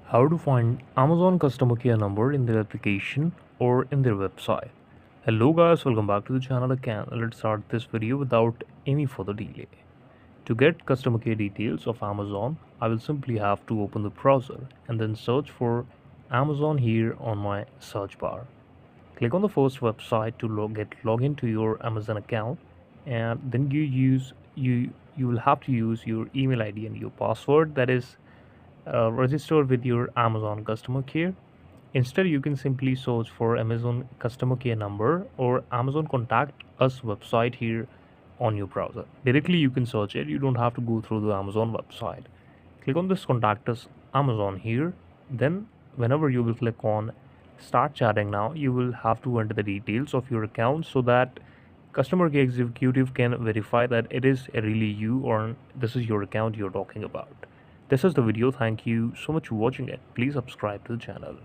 How to find Amazon customer care number in their application or in their website. Hello guys, welcome back to the channel again. Let's start this video without any further delay. To get customer care details of Amazon, I will simply have to open the browser and then search for Amazon here on my search bar. Click on the first website to get login to your Amazon account, and then you will have to use your email ID and your password, that is register with your Amazon customer care. Instead, you can simply search for Amazon customer care number or Amazon contact us website here on your browser. Directly, you can search it. You don't have to go through the Amazon website. Click on this contact us Amazon here. Then, whenever you will click on start chatting now, you will have to enter the details of your account so that customer care executive can verify that it is really you or this is your account you're talking about. This is the video. Thank you so much for watching it. Please subscribe to the channel.